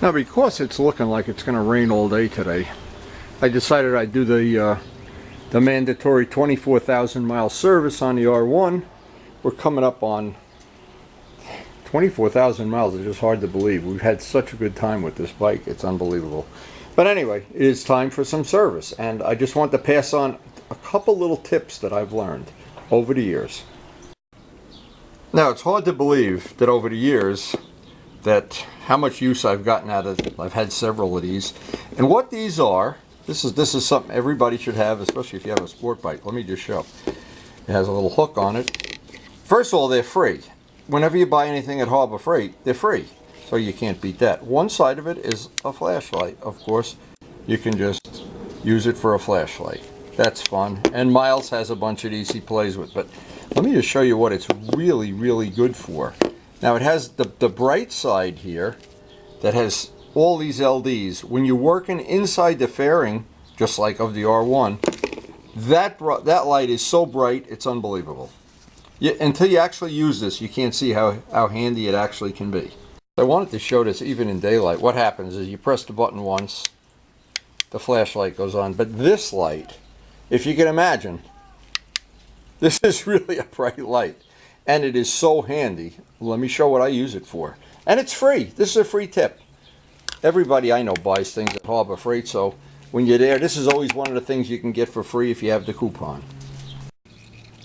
Now, because it's looking like it's going to rain all day today, I decided I'd do the mandatory 24,000 mile service on the R1. We're coming up on 24,000 miles. It's just hard to believe. We've had such a good time with this bike. It's unbelievable. But anyway, it is time for some service, and I just want to pass on a couple little tips that I've learned over the years. Now, it's hard to believe that over the years that how much use I've gotten out of it. I've had several of these, and what these are, this is something everybody should have, especially if you have a sport bike. Let me just show. It has a little hook on it. First of all, they're free. Whenever you buy anything at Harbor Freight, they're free, so you can't beat that. One side of it is a flashlight. Of course, you can just use it for a flashlight. That's fun, and Miles has a bunch of these he plays with, but let me just show you what it's really, really good for. Now, it has the bright side here that has all these LEDs. When you're working inside the fairing, just like of the R1, that light is so bright, it's unbelievable. Until you actually use this, you can't see how handy it actually can be. I wanted to show this even in daylight. What happens is you press the button once, the flashlight goes on. But this light, if you can imagine, this is really a bright light. And it is so handy. Let me show what I use it for. And it's free. This is a free tip. Everybody I know buys things at Harbor Freight, so when you're there, this is always one of the things you can get for free if you have the coupon.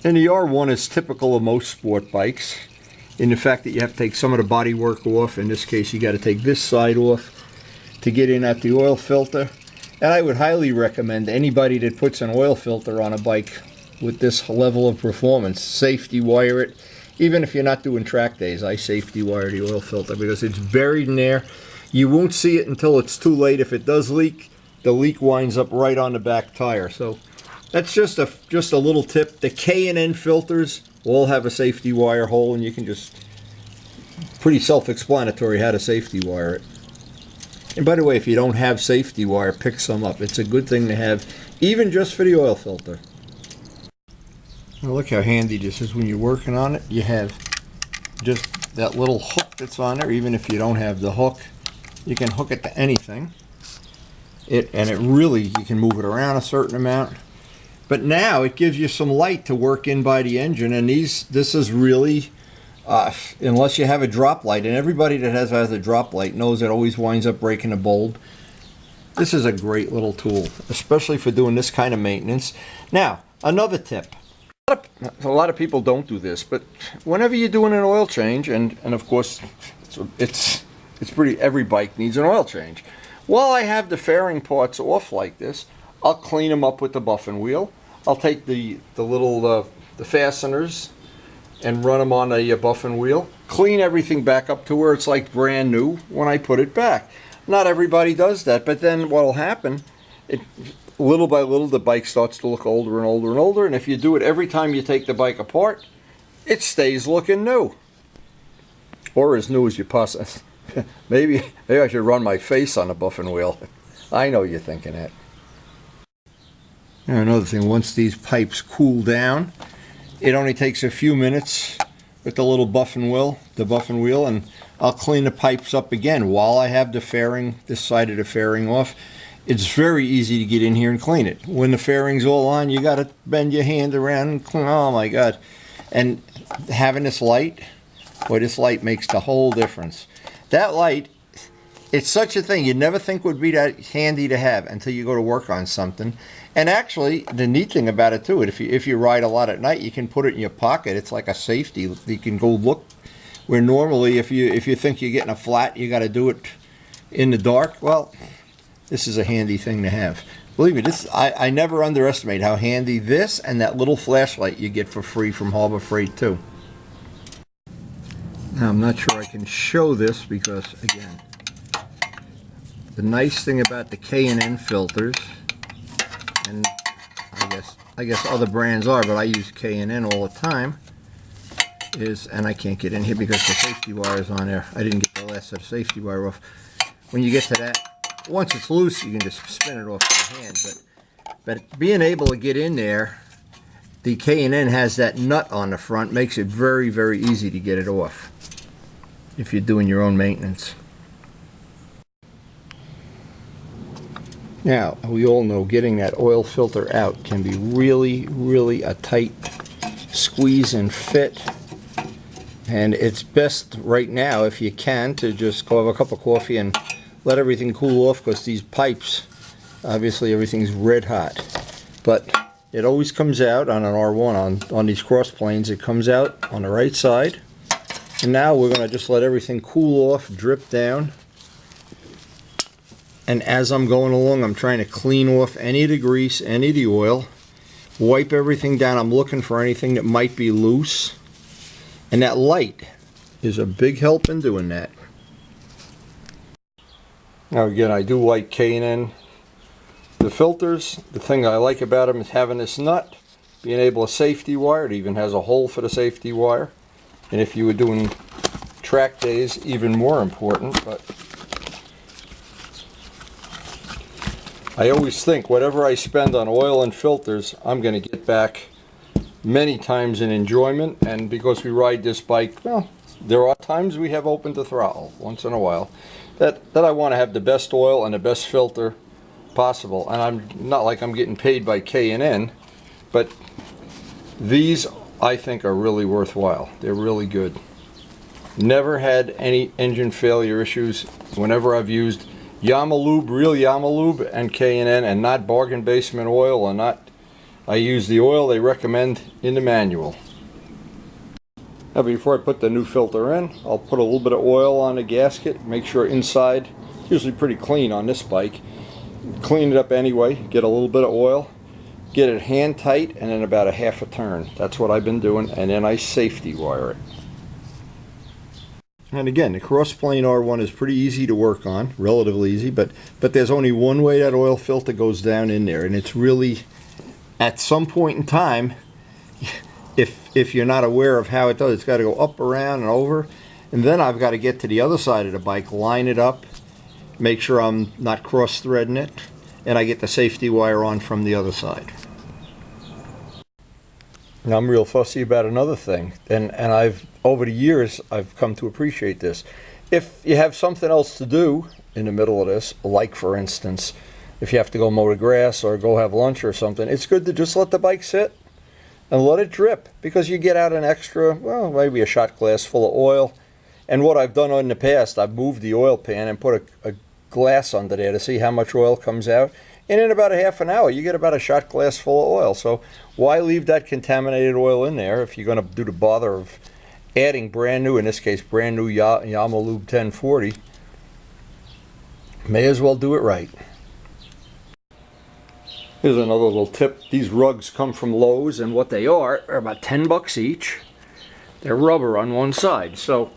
And the R1 is typical of most sport bikes in the fact that you have to take some of the body work off. In this case, you got to take this side off to get in at the oil filter. And I would highly recommend anybody that puts an oil filter on a bike with this level of performance, safety wire it. Even if you're not doing track days, I safety wire the oil filter because it's buried in there. You won't see it until it's too late. If it does leak, the leak winds up right on the back tire. So that's just a little tip. The K&N filters all have a safety wire hole, and you can just, pretty self-explanatory how to safety wire it. And by the way, if you don't have safety wire, pick some up. It's a good thing to have, even just for the oil filter. Now look how handy this is when you're working on it. You have just that little hook that's on there. Even if you don't have the hook, you can hook it to anything. It really, you can move it around a certain amount. But now it gives you some light to work in by the engine, and this is really, unless you have a drop light, and everybody that has a drop light knows it always winds up breaking a bulb. This is a great little tool, especially for doing this kind of maintenance. Now, another tip. A lot of people don't do this, but whenever you're doing an oil change, and of course it's pretty, every bike needs an oil change. While I have the fairing parts off like this, I'll clean them up with the buffing wheel. I'll take the little the fasteners and run them on a buffing wheel. Clean everything back up to where it's like brand new when I put it back. Not everybody does that, but then what'll happen, little by little, the bike starts to look older and older and older, and if you do it every time you take the bike apart, it stays looking new. Or as new as you possibly. Maybe I should run my face on a buffing wheel. I know you're thinking that. Now another thing, once these pipes cool down, it only takes a few minutes with the little buffing wheel, and I'll clean the pipes up again while I have the fairing, this side of the fairing off. It's very easy to get in here and clean it. When the fairing's all on, you got to bend your hand around and clean. Oh my God. And having this light, boy, this light makes the whole difference. That light, it's such a thing you never think would be that handy to have until you go to work on something. And actually, the neat thing about it too, if you ride a lot at night, you can put it in your pocket. It's like a safety. You can go look where normally if you think you're getting a flat, you got to do it in the dark. Well, this is a handy thing to have. Believe me, I never underestimate how handy this and that little flashlight you get for free from Harbor Freight too. Now I'm not sure I can show this because, again, the nice thing about the K&N filters, and I guess other brands are, but I use K&N all the time, is, and I can't get in here because the safety wire is on there. I didn't get the last set of safety wire off. When you get to that, once it's loose, you can just spin it off your hand. But being able to get in there, the K&N has that nut on the front, makes it very, very easy to get it off if you're doing your own maintenance. Now, we all know getting that oil filter out can be really, really a tight squeeze and fit. And it's best right now, if you can, to just go have a cup of coffee and let everything cool off, because these pipes, obviously everything's red hot. But it always comes out on an R1, on these cross planes, it comes out on the right side. And now we're going to just let everything cool off, drip down. And as I'm going along, I'm trying to clean off any of the grease, any of the oil, wipe everything down. I'm looking for anything that might be loose. And that light is a big help in doing that. Now again, I do like K&N. The filters, the thing I like about them is having this nut, being able to safety wire. It even has a hole for the safety wire. And if you were doing track days, even more important. But I always think whatever I spend on oil and filters, I'm going to get back many times in enjoyment. And because we ride this bike, well, there are times we have opened the throttle once in a while that I want to have the best oil and the best filter possible. And I'm not like I'm getting paid by K&N, but these I think are really worthwhile. They're really good. Never had any engine failure issues whenever I've used Yamalube, real Yamalube, and K&N, and not bargain basement oil, and not, I use the oil they recommend in the manual. Now before I put the new filter in, I'll put a little bit of oil on the gasket, make sure inside, usually pretty clean on this bike, clean it up anyway, get a little bit of oil, get it hand tight, and then about a half a turn. That's what I've been doing, and then I safety wire it. And again, the crossplane R1 is pretty easy to work on, relatively easy, but there's only one way that oil filter goes down in there, and it's really, at some point in time, if you're not aware of how it does, it's got to go up, around, and over, and then I've got to get to the other side of the bike, line it up, make sure I'm not cross-threading it, and I get the safety wire on from the other side. Now I'm real fussy about another thing, and I've, over the years, I've come to appreciate this. If you have something else to do in the middle of this, like for instance, if you have to go mow the grass or go have lunch or something, it's good to just let the bike sit and let it drip, because you get out an extra, well, maybe a shot glass full of oil. And what I've done in the past, I've moved the oil pan and put a glass under there to see how much oil comes out. And in about a half an hour, you get about a shot glass full of oil. So why leave that contaminated oil in there if you're going to do the bother of adding brand new, in this case, brand new Yamalube 1040? May as well do it right. Here's another little tip. These rugs come from Lowe's, and what they are about 10 bucks each. They're rubber on one side. So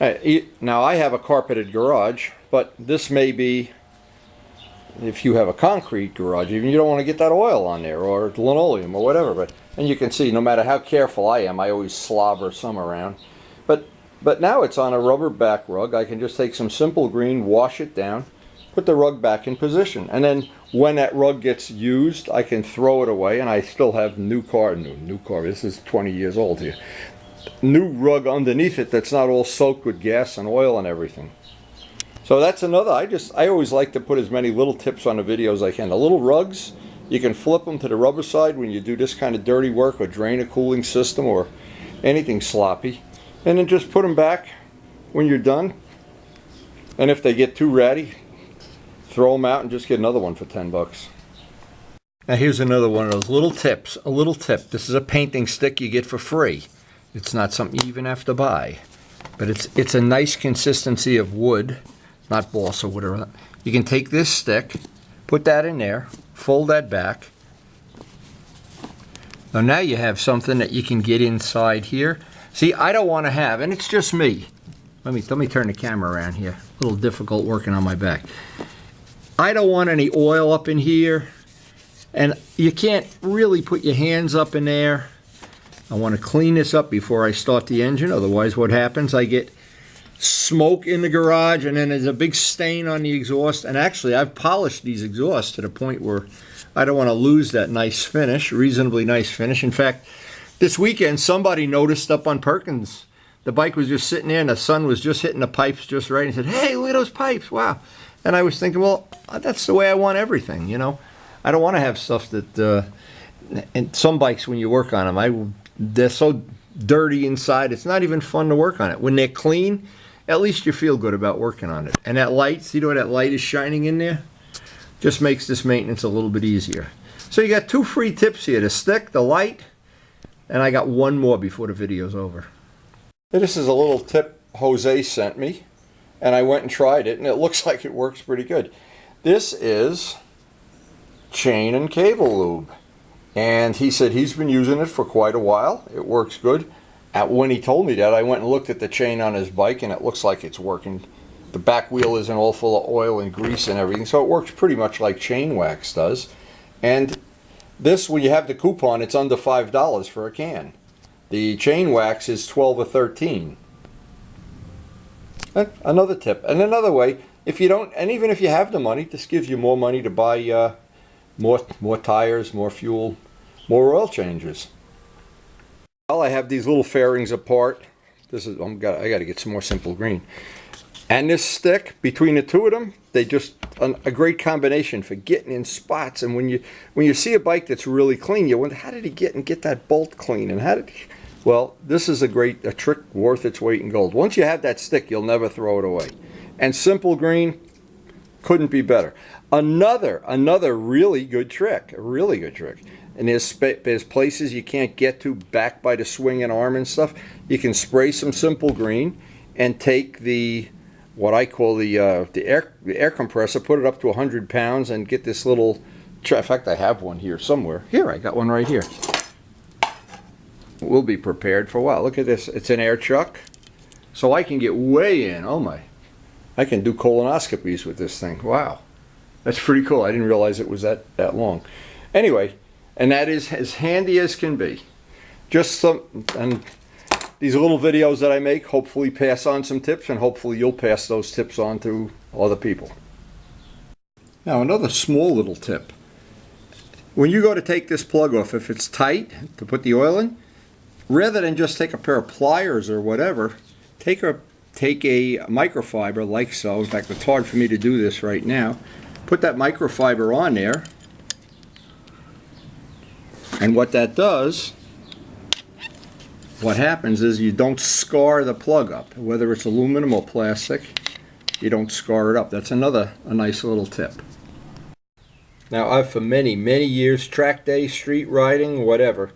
now I have a carpeted garage, but this may be, if you have a concrete garage, even you don't want to get that oil on there, or linoleum or whatever. And you can see, no matter how careful I am, I always slobber some around. But now it's on a rubber back rug. I can just take some simple green, wash it down, put the rug back in position, and then when that rug gets used, I can throw it away, and I still have new car. This is 20 years old here. New rug underneath it that's not all soaked with gas and oil and everything. So that's another. I always like to put as many little tips on the video as I can. The little rugs, you can flip them to the rubber side when you do this kind of dirty work, or drain a cooling system or anything sloppy, and then just put them back when you're done. And if they get too ratty, throw them out and just get another one for 10 bucks. Now here's another one of those little tips. A little tip. This is a painting stick you get for free. It's not something you even have to buy, but it's a nice consistency of wood, not balsa wood or whatever. You can take this stick, put that in there, fold that back. Now you have something that you can get inside here. See, I don't want to have, and it's just me. Let me turn the camera around here. A little difficult working on my back. I don't want any oil up in here, and you can't really put your hands up in there. I want to clean this up before I start the engine, otherwise what happens, I get smoke in the garage, and then there's a big stain on the exhaust. And actually, I've polished these exhausts to the point where I don't want to lose that nice finish, reasonably nice finish. In fact, this weekend, somebody noticed up on Perkins, the bike was just sitting there, and the sun was just hitting the pipes just right, and said, "Hey, look at those pipes, wow." And I was thinking, well, that's the way I want everything, you know. I don't want to have stuff that, and some bikes when you work on them, they're so dirty inside, it's not even fun to work on it. When they're clean, at least you feel good about working on it. And that light, see the way that light is shining in there? Just makes this maintenance a little bit easier. So you got 2 free tips here, the stick, the light, and I got one more before the video's over. This is a little tip Jose sent me, and I went and tried it, and it looks like it works pretty good. This is chain and cable lube, and he said he's been using it for quite a while. It works good. When he told me that, I went and looked at the chain on his bike, and it looks like it's working. The back wheel isn't all full of oil and grease and everything, so it works pretty much like chain wax does. And this, when you have the coupon, it's under $5 for a can. The chain wax is 12 or 13. Another tip. And another way, if you don't, and even if you have the money, this gives you more money to buy more tires, more fuel, more oil changes. Well, I have these little fairings apart. This is I got to get some more simple green. And this stick, between the two of them, they just a great combination for getting in spots. And when you see a bike that's really clean, you wonder, how did he get that bolt clean? And how did he? Well, this is a trick worth its weight in gold. Once you have that stick, you'll never throw it away. And simple green couldn't be better. Another really good trick, a really good trick. And there's places you can't get to back by the swing and arm and stuff. You can spray some simple green and take what I call the air compressor, put it up to 100 pounds, and get this little. In fact, I have one here somewhere. Here, I got one right here. We'll be prepared for a while. Look at this. It's an air chuck, so I can get way in. Oh my! I can do colonoscopies with this thing. Wow, that's pretty cool. I didn't realize it was that long. Anyway, and that is as handy as can be. Just and these little videos that I make hopefully pass on some tips, and hopefully you'll pass those tips on to other people. Now, another small little tip. When you go to take this plug off, if it's tight to put the oil in, rather than just take a pair of pliers or whatever, take a microfiber like so. In fact, it's hard for me to do this right now. Put that microfiber on there, and what that does, what happens is you don't scar the plug up. Whether it's aluminum or plastic, you don't scar it up. That's a nice little tip. Now, I've for many years, track day, street riding, whatever,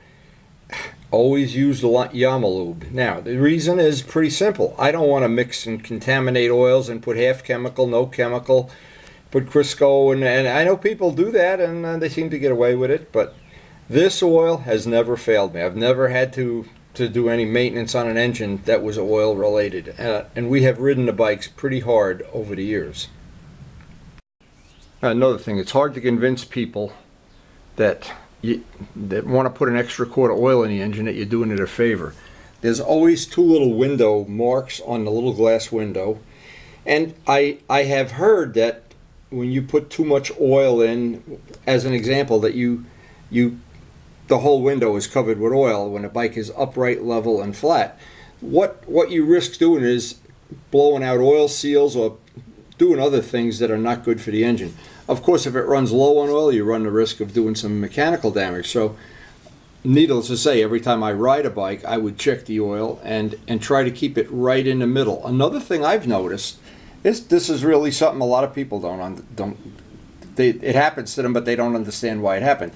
always used a lot Yamaha lube. Now, the reason is pretty simple. I don't want to mix and contaminate oils and put half chemical, no chemical, put Crisco, and I know people do that, and they seem to get away with it, but this oil has never failed me. I've never had to do any maintenance on an engine that was oil related, and we have ridden the bikes pretty hard over the years. Another thing, it's hard to convince people that want to put an extra quart of oil in the engine that you're doing it a favor. There's always 2 little window marks on the little glass window, and I have heard that when you put too much oil in, as an example, that the whole window is covered with oil when the bike is upright, level, and flat. What you risk doing is blowing out oil seals or doing other things that are not good for the engine. Of course, if it runs low on oil, you run the risk of doing some mechanical damage. So, needless to say, every time I ride a bike, I would check the oil and try to keep it right in the middle. Another thing I've noticed is this is really something a lot of people it happens to them, but they don't understand why it happened.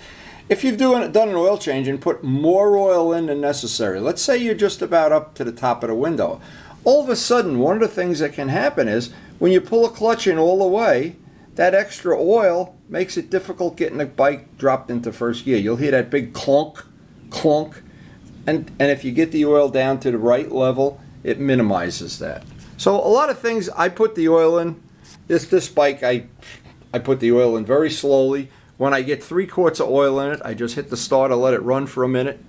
If you've done an oil change and put more oil in than necessary, let's say you're just about up to the top of the window, all of a sudden, one of the things that can happen is when you pull a clutch in all the way, that extra oil makes it difficult getting the bike dropped into first gear. You'll hear that big clunk, clunk, and if you get the oil down to the right level, it minimizes that. So a lot of things, I put the oil in. This bike, I put the oil in very slowly. When I get 3 quarts of oil in it, I just hit the starter, let it run for a minute,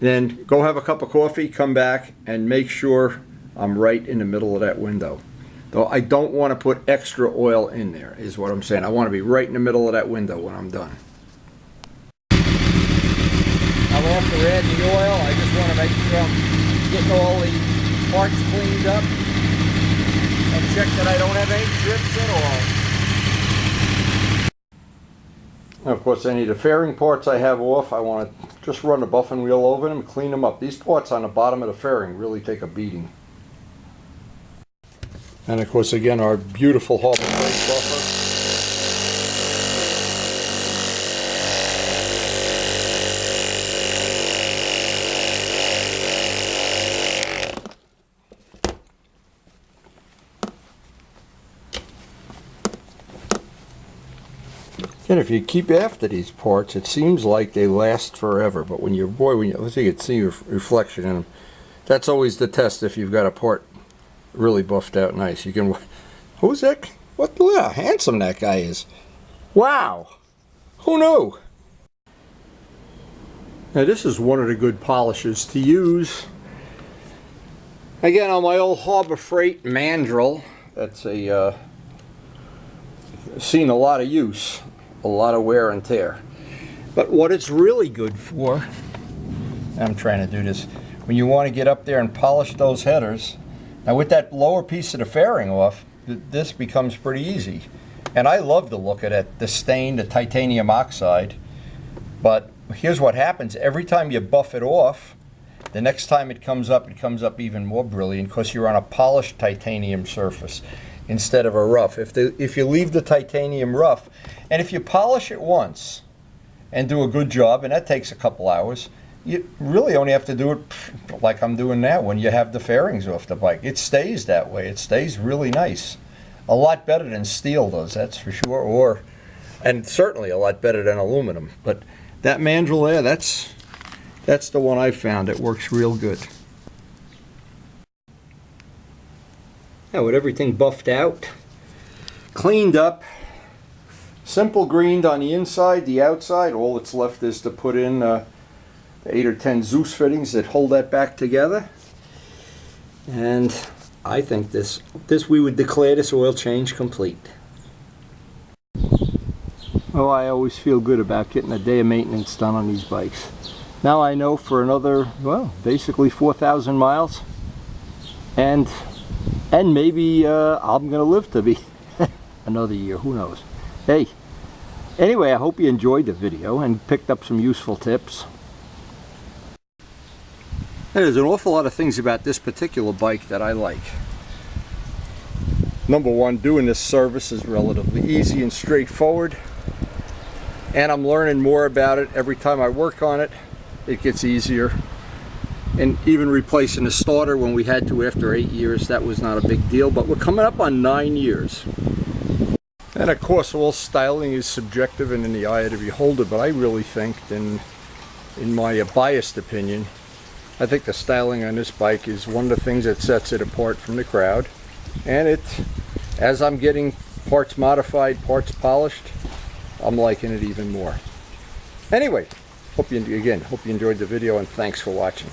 then go have a cup of coffee, come back, and make sure I'm right in the middle of that window. Though I don't want to put extra oil in there, is what I'm saying. I want to be right in the middle of that window when I'm done. Now after adding the oil, I just want to make sure I'm getting all the parts cleaned up and check that I don't have any drips at all. And of course, any of the fairing parts I have off, I want to just run a buffing wheel over them and clean them up. These parts on the bottom of the fairing really take a beating. And of course, again, our beautiful Harbor Freight buffer. And if you keep after these parts, it seems like they last forever. But when you let's see, you can see your reflection in them. That's always the test if you've got a part really buffed out nice. You can, who's that? What, look how handsome that guy is. Wow. Who knew? Now this is one of the good polishes to use. Again, on my old Harbor Freight mandrel, that's a seen a lot of use. A lot of wear and tear. But what it's really good for, I'm trying to do this, when you want to get up there and polish those headers, now with that lower piece of the fairing off, this becomes pretty easy. And I love the look of it, the stain, the titanium oxide. But here's what happens, every time you buff it off, the next time it comes up even more brilliant because you're on a polished titanium surface instead of a rough. If you leave the titanium rough, and if you polish it once and do a good job, and that takes a couple hours, you really only have to do it like I'm doing now when you have the fairings off the bike. It stays that way. It stays really nice. A lot better than steel does, that's for sure, and certainly a lot better than aluminum. But that mandrel there, that's the one I found that works real good. Now with everything buffed out, cleaned up, simple greened on the inside, the outside, all that's left is to put in the 8 or 10 Zeus fittings that hold that back together. And I think this we would declare this oil change complete. Oh, I always feel good about getting a day of maintenance done on these bikes. Now I know for another, well, basically 4,000 miles, and maybe I'm gonna live to be another year, who knows. Hey, anyway, I hope you enjoyed the video and picked up some useful tips. There's an awful lot of things about this particular bike that I like. Number one, doing this service is relatively easy and straightforward, and I'm learning more about it every time I work on it. It gets easier. And even replacing the starter when we had to after 8 years, that was not a big deal, but we're coming up on 9 years. And of course, all styling is subjective and in the eye of the beholder, but I really think, in my biased opinion, I think the styling on this bike is one of the things that sets it apart from the crowd. And as I'm getting parts modified, parts polished, I'm liking it even more. Anyway, hope you enjoyed the video, and thanks for watching.